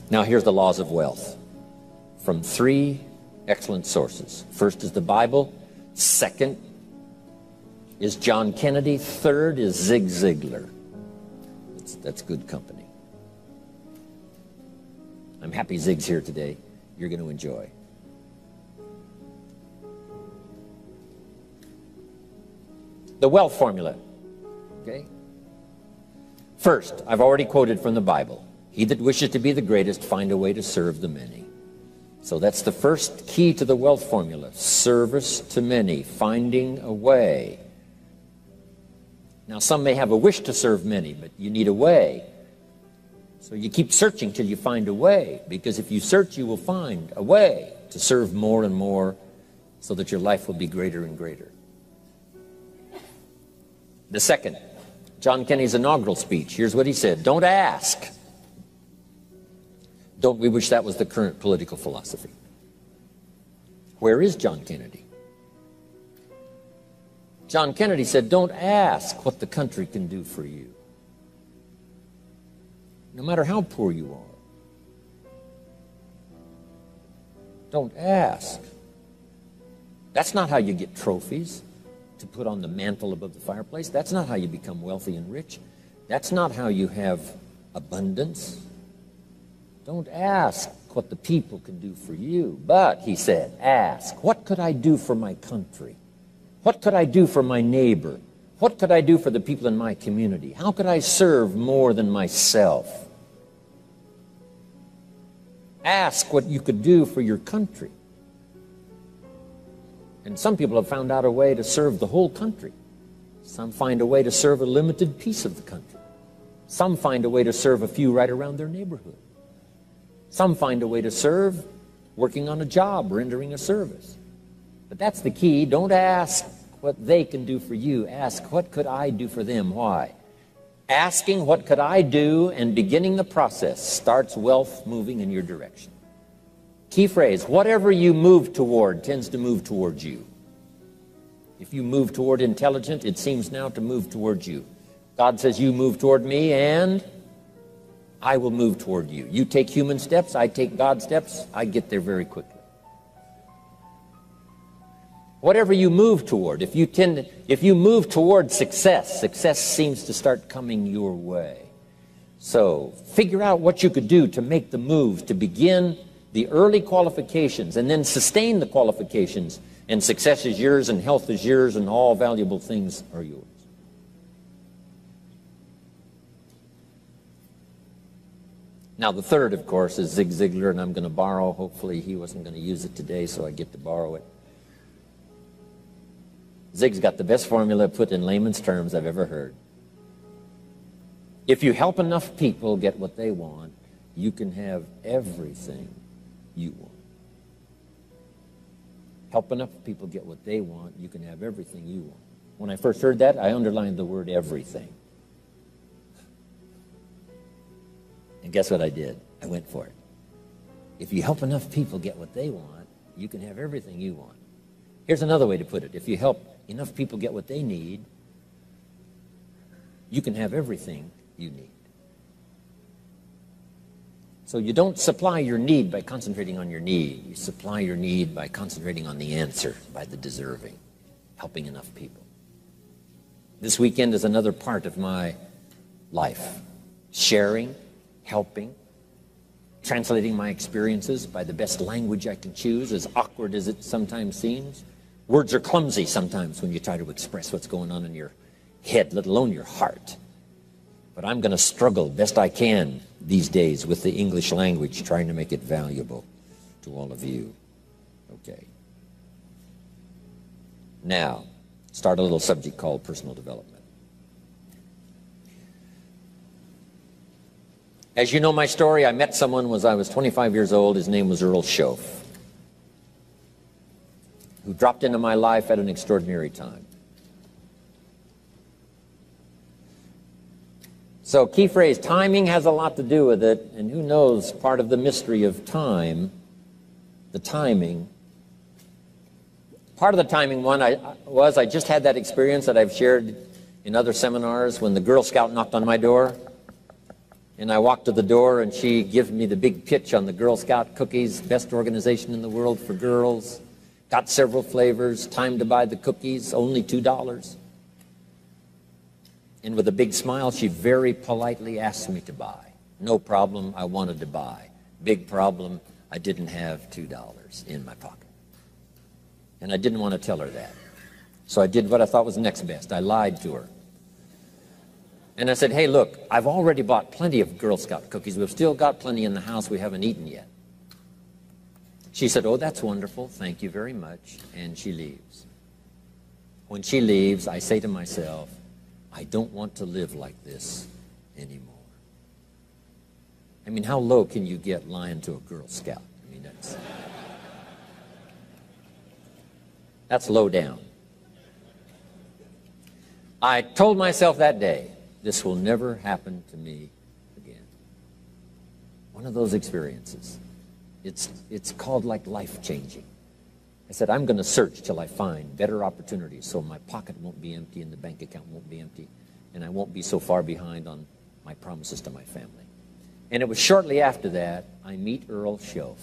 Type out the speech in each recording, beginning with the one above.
Now here's the laws of wealth from three excellent sources. First is the Bible. Second is John Kennedy. Third is Zig Ziglar. That's good company. I'm happy Zig's here today. You're going to enjoy. The wealth formula. Okay? First, I've already quoted from the Bible. He that wishes to be the greatest, find a way to serve the many. So that's the first key to the wealth formula. Service to many, finding a way. Now, some may have a wish to serve many, but you need a way. So you keep searching till you find a way, because if you search, you will find a way to serve more and more so that your life will be greater and greater. The second, John Kennedy's inaugural speech. Here's what he said. Don't ask. Don't we wish that was the current political philosophy? Where is John Kennedy? John Kennedy said, don't ask what the country can do for you. No matter how poor you are. Don't ask. That's not how you get trophies to put on the mantle above the fireplace. That's not how you become wealthy and rich. That's not how you have abundance. Don't ask what the people can do for you. But, he said, ask, what could I do for my country? What could I do for my neighbor? What could I do for the people in my community? How could I serve more than myself? Ask what you could do for your country. And some people have found out a way to serve the whole country. Some find a way to serve a limited piece of the country. Some find a way to serve a few right around their neighborhood. Some find a way to serve working on a job, rendering a service. But that's the key. Don't ask what they can do for you. Ask, what could I do for them? Why? Asking, what could I do, and beginning the process starts wealth moving in your direction. Key phrase, whatever you move toward tends to move towards you. If you move toward intelligent, it seems now to move towards you. God says, you move toward me, and I will move toward you. You take human steps, I take God's steps, I get there very quickly. Whatever you move toward, if you move toward success, success seems to start coming your way. So figure out what you could do to make the move, to begin the early qualifications, and then sustain the qualifications, and success is yours, and health is yours, and all valuable things are yours. Now, the third, of course, is Zig Ziglar, and I'm going to borrow. Hopefully, he wasn't going to use it today, so I get to borrow it. Zig's got the best formula put in layman's terms I've ever heard. If you help enough people get what they want, you can have everything you want. Help enough people get what they want, you can have everything you want. When I first heard that, I underlined the word everything. And guess what I did? I went for it. If you help enough people get what they want, you can have everything you want. Here's another way to put it. If you help enough people get what they need, you can have everything you need. So you don't supply your need by concentrating on your need. You supply your need by concentrating on the answer, by the deserving, helping enough people. This weekend is another part of my life. Sharing, helping, translating my experiences by the best language I can choose, as awkward as it sometimes seems. Words are clumsy sometimes when you try to express what's going on in your head, let alone your heart. But I'm going to struggle best I can these days with the English language, trying to make it valuable to all of you. Okay. Now, start a little subject called personal development. As you know my story, I met someone when I was 25 years old. His name was Earl Schoaf, who dropped into my life at an extraordinary time. So, key phrase, timing has a lot to do with it, and who knows, part of the mystery of time, the timing. Part of the timing one I just had that experience that I've shared in other seminars when the Girl Scout knocked on my door. And I walked to the door, and she gives me the big pitch on the Girl Scout cookies, best organization in the world for girls. Got several flavors, time to buy the cookies, only $2. And with a big smile, she very politely asked me to buy. No problem, I wanted to buy. Big problem, I didn't have $2 in my pocket. And I didn't want to tell her that. So I did what I thought was next best. I lied to her. And I said, hey, look, I've already bought plenty of Girl Scout cookies. We've still got plenty in the house we haven't eaten yet. She said, oh, that's wonderful. Thank you very much. And she leaves. When she leaves, I say to myself, I don't want to live like this anymore. I mean, how low can you get lying to a Girl Scout? I mean, that's low down. I told myself that day, this will never happen to me again. One of those experiences. It's called like life-changing. I said, I'm going to search till I find better opportunities so my pocket won't be empty and the bank account won't be empty and I won't be so far behind on my promises to my family. And it was shortly after that I meet Earl Schoaf,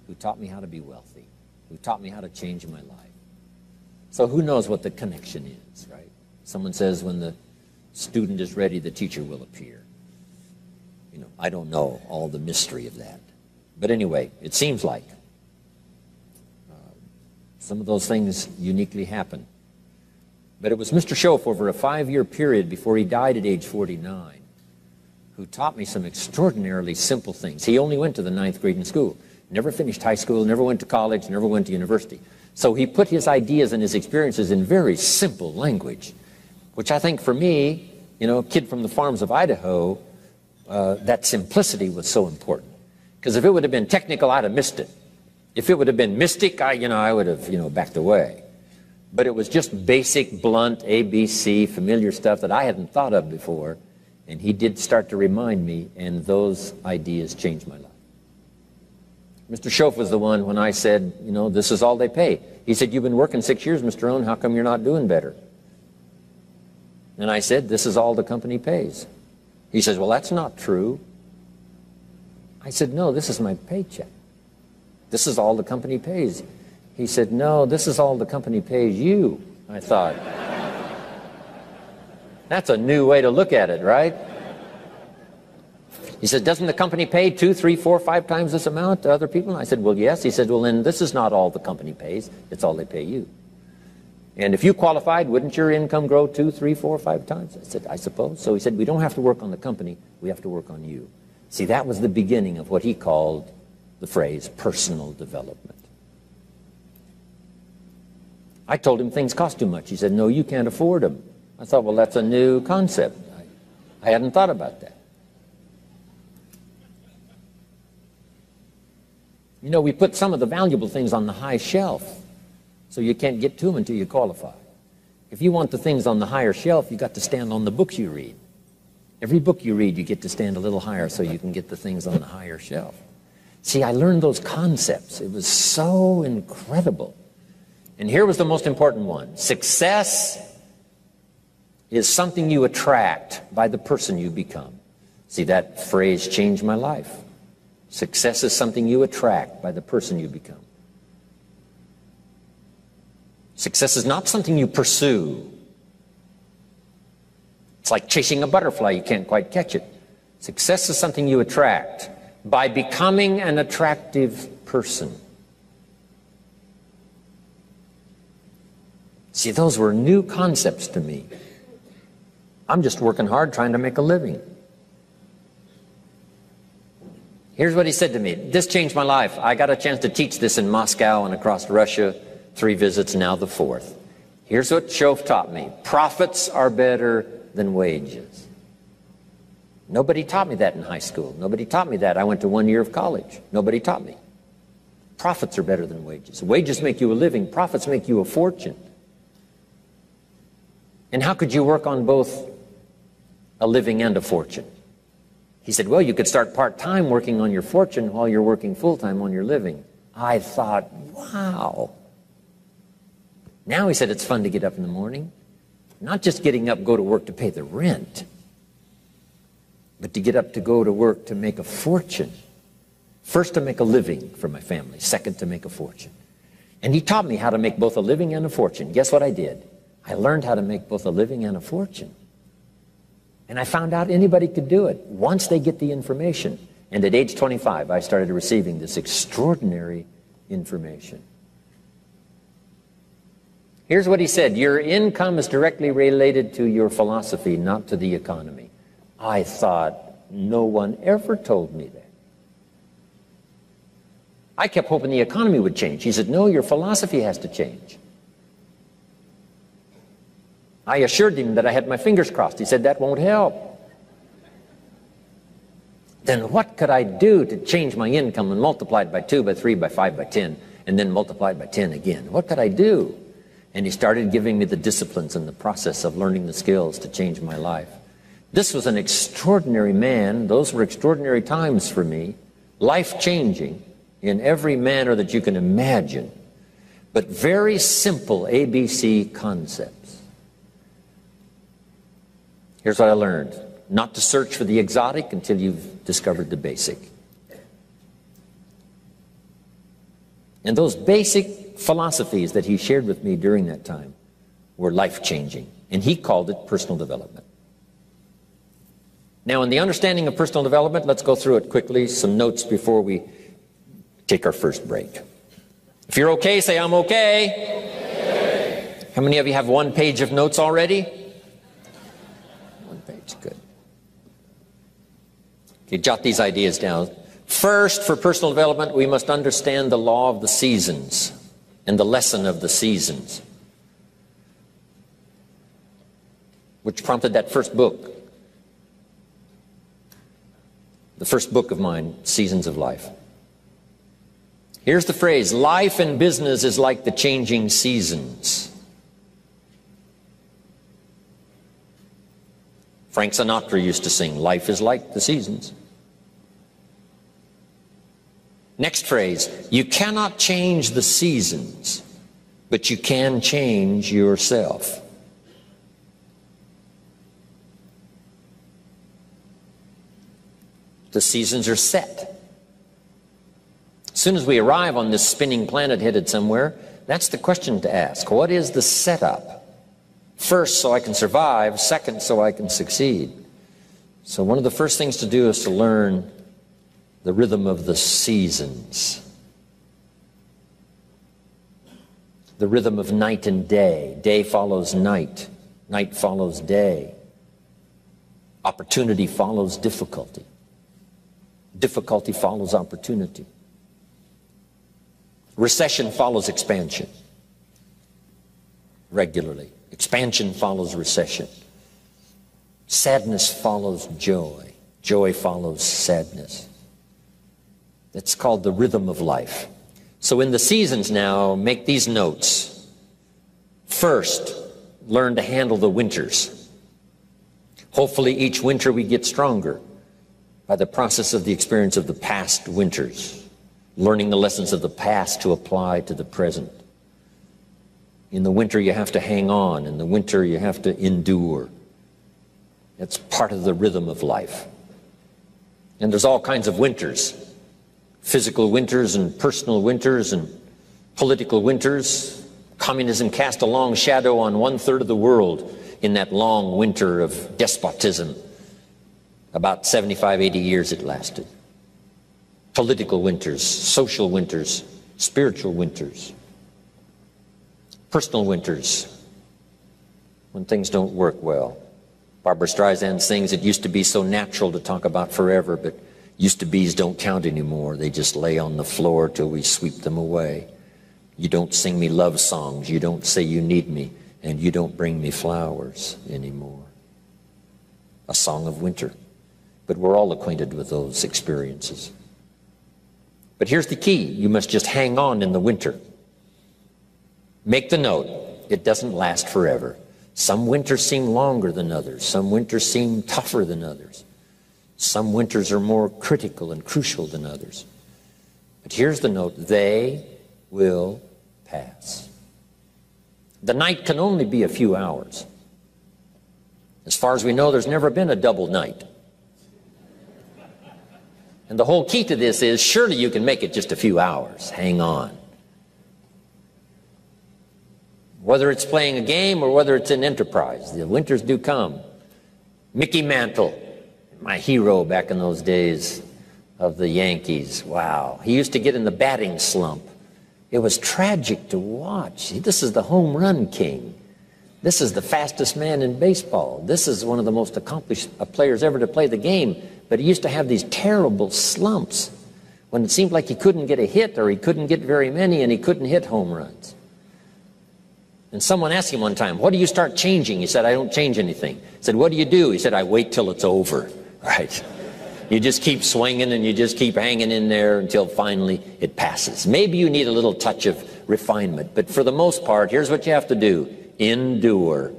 who taught me how to be wealthy, who taught me how to change my life. So who knows what the connection is, right? Someone says when the student is ready, the teacher will appear. You know, I don't know all the mystery of that. But anyway, it seems like some of those things uniquely happen. But it was Mr. Schoaf over a 5-year period before he died at age 49 who taught me some extraordinarily simple things. He only went to the 9th grade in school, never finished high school, never went to college, never went to university. So he put his ideas and his experiences in very simple language, which I think for me, you know, a kid from the farms of Idaho, that simplicity was so important. Because if it would have been technical, I'd have missed it. If it would have been mystic, I would have, backed away. But it was just basic, blunt, ABC, familiar stuff that I hadn't thought of before. And he did start to remind me, and those ideas changed my life. Mr. Schoaf was the one when I said, this is all they pay. He said, you've been working 6 years, Mr. Rohn, how come you're not doing better? And I said, this is all the company pays. He says, well, that's not true. I said, no, this is my paycheck. This is all the company pays. He said, no, this is all the company pays you. I thought, that's a new way to look at it, right? He said, doesn't the company pay 2, 3, 4, 5 times this amount to other people? And I said, well, yes. He said, well, then this is not all the company pays. It's all they pay you. And if you qualified, wouldn't your income grow 2, 3, 4, 5 times? I said, I suppose. So he said, we don't have to work on the company. We have to work on you. See, that was the beginning of what he called the phrase personal development. I told him things cost too much. He said, no, you can't afford them. I thought, well, that's a new concept. I hadn't thought about that. We put some of the valuable things on the high shelf, so you can't get to them until you qualify. If you want the things on the higher shelf, you got to stand on the books you read. Every book you read, you get to stand a little higher so you can get the things on the higher shelf. See, I learned those concepts. It was so incredible. And here was the most important one. Success is something you attract by the person you become. See, that phrase changed my life. Success is something you attract by the person you become. Success is not something you pursue. It's like chasing a butterfly. You can't quite catch it. Success is something you attract by becoming an attractive person. See, those were new concepts to me. I'm just working hard trying to make a living. Here's what he said to me. This changed my life. I got a chance to teach this in Moscow and across Russia. 3 visits, now the 4th. Here's what Schoaf taught me. Profits are better than wages. Nobody taught me that in high school. Nobody taught me that. I went to 1 year of college. Nobody taught me. Profits are better than wages. Wages make you a living. Profits make you a fortune. And how could you work on both a living and a fortune? He said, well, you could start part-time working on your fortune while you're working full-time on your living. I thought, wow. Now, he said, it's fun to get up in the morning. Not just getting up, go to work to pay the rent. but to get up to go to work to make a fortune. First, to make a living for my family. Second, to make a fortune. And he taught me how to make both a living and a fortune. Guess what I did? I learned how to make both a living and a fortune. And I found out anybody could do it once they get the information. And at age 25, I started receiving this extraordinary information. Here's what he said: your income is directly related to your philosophy, not to the economy. I thought, no one ever told me that. I kept hoping the economy would change. He said, no, your philosophy has to change. I assured him that I had my fingers crossed. He said, that won't help. Then what could I do to change my income and multiply it by 2, by 3, by 5, by 10, and then multiply it by 10 again? What could I do? And he started giving me the disciplines and the process of learning the skills to change my life. This was an extraordinary man. Those were extraordinary times for me, life-changing in every manner that you can imagine, but very simple ABC concepts. Here's what I learned: not to search for the exotic until you've discovered the basic. And those basic philosophies that he shared with me during that time were life-changing, and he called it personal development. Now, in the understanding of personal development, let's go through it quickly, some notes before we take our first break. If you're okay, say, I'm okay. Okay. How many of you have one page of notes already? One page, good. Okay, jot these ideas down. First, for personal development, we must understand the law of the seasons and the lesson of the seasons, which prompted that first book, the first book of mine, Seasons of Life. Here's the phrase: life in business is like the changing seasons. Frank Sinatra used to sing, life is like the seasons. Next phrase: you cannot change the seasons, but you can change yourself. The seasons are set. As soon as we arrive on this spinning planet headed somewhere, that's the question to ask. What is the setup? First, so I can survive. Second, so I can succeed. So one of the first things to do is to learn the rhythm of the seasons. The rhythm of night and day. Day follows night. Night follows day. Opportunity follows difficulty. Difficulty follows opportunity. Recession follows expansion regularly. Expansion follows recession. Sadness follows joy. Joy follows sadness. That's called the rhythm of life. So in the seasons now, make these notes. First, learn to handle the winters. Hopefully each winter we get stronger by the process of the experience of the past winters. Learning the lessons of the past to apply to the present. In the winter you have to hang on. In the winter you have to endure. It's part of the rhythm of life. And there's all kinds of winters. Physical winters and personal winters and political winters. Communism cast a long shadow on 1/3 of the world in that long winter of despotism. About 75, 80 years it lasted. Political winters, social winters, spiritual winters, personal winters, when things don't work well. Barbara Streisand sings, it used to be so natural to talk about forever, but used to be's don't count anymore. They just lay on the floor till we sweep them away. You don't sing me love songs, you don't say you need me, and you don't bring me flowers anymore. A song of winter. But we're all acquainted with those experiences. But here's the key. You must just hang on in the winter. Make the note. It doesn't last forever. Some winters seem longer than others. Some winters seem tougher than others. Some winters are more critical and crucial than others. But here's the note. They will pass. The night can only be a few hours. As far as we know, there's never been a double night. And the whole key to this is, surely you can make it just a few hours. Hang on. Whether it's playing a game or whether it's an enterprise, the winters do come. Mickey Mantle, my hero back in those days of the Yankees. Wow. He used to get in the batting slump. It was tragic to watch. This is the home run king. This is the fastest man in baseball. This is one of the most accomplished players ever to play the game. But he used to have these terrible slumps when it seemed like he couldn't get a hit, or he couldn't get very many, and he couldn't hit home runs. And someone asked him one time, what do you start changing? He said, I don't change anything. He said, what do you do? He said, I wait till it's over. Right? You just keep swinging and you just keep hanging in there until finally it passes. Maybe you need a little touch of refinement, but for the most part, here's what you have to do. Endure.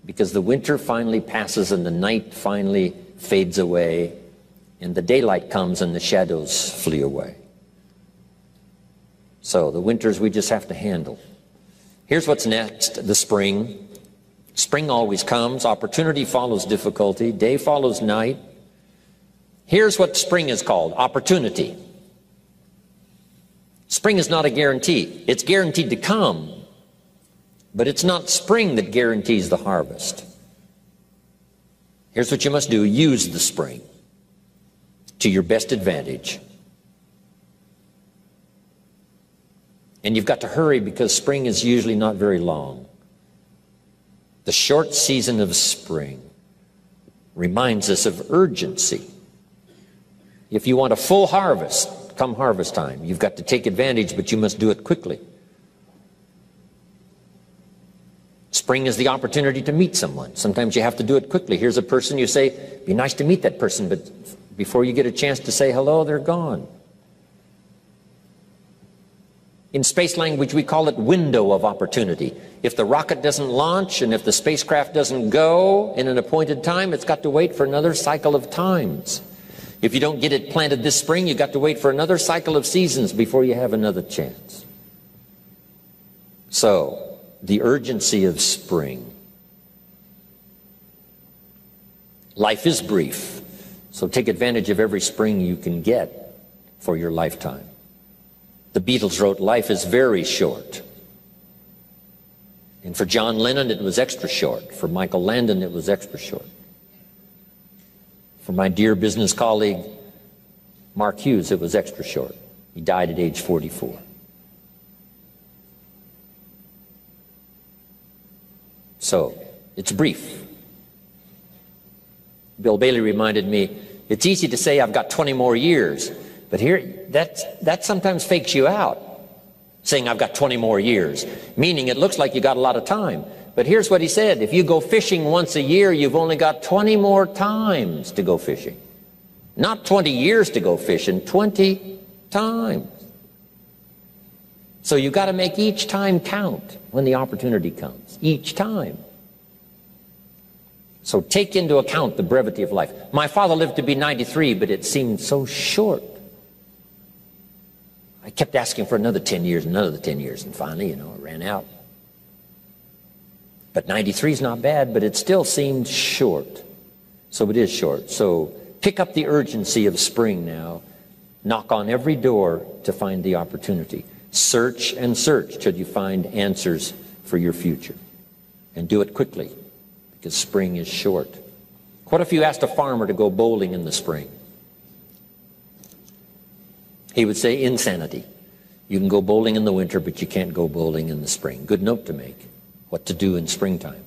Because the winter finally passes and the night finally fades away and the daylight comes and the shadows flee away. So the winters we just have to handle. Here's what's next, the spring. Spring always comes. Opportunity follows difficulty. Day follows night. Here's what spring is called, opportunity. Spring is not a guarantee. It's guaranteed to come, but it's not spring that guarantees the harvest. Here's what you must do. Use the spring to your best advantage. And you've got to hurry because spring is usually not very long. The short season of spring reminds us of urgency. If you want a full harvest, come harvest time, you've got to take advantage, but you must do it quickly. Spring is the opportunity to meet someone. Sometimes you have to do it quickly. Here's a person, you say, it'd be nice to meet that person, but before you get a chance to say hello, they're gone. In space language, we call it window of opportunity. If the rocket doesn't launch and if the spacecraft doesn't go in an appointed time, it's got to wait for another cycle of times. If you don't get it planted this spring, you've got to wait for another cycle of seasons before you have another chance. So, the urgency of spring. Life is brief, so take advantage of every spring you can get for your lifetime. The Beatles wrote, life is very short. And for John Lennon, it was extra short. For Michael Landon, it was extra short. For my dear business colleague, Mark Hughes, it was extra short. He died at age 44. So, it's brief. Bill Bailey reminded me, it's easy to say I've got 20 more years. But here, that sometimes fakes you out, saying I've got 20 more years, meaning it looks like you got a lot of time. But here's what he said, if you go fishing once a year, you've only got 20 more times to go fishing. Not 20 years to go fishing, 20 times. So you've got to make each time count when the opportunity comes, each time. So take into account the brevity of life. My father lived to be 93, but it seemed so short. I kept asking for another 10 years, another 10 years, and finally, it ran out. But 93 is not bad, but it still seemed short. So it is short. So pick up the urgency of spring now. Knock on every door to find the opportunity. Search and search till you find answers for your future. And do it quickly, because spring is short. What if you asked a farmer to go bowling in the spring? He would say, insanity. You can go bowling in the winter, but you can't go bowling in the spring. Good note to make. What to do in springtime.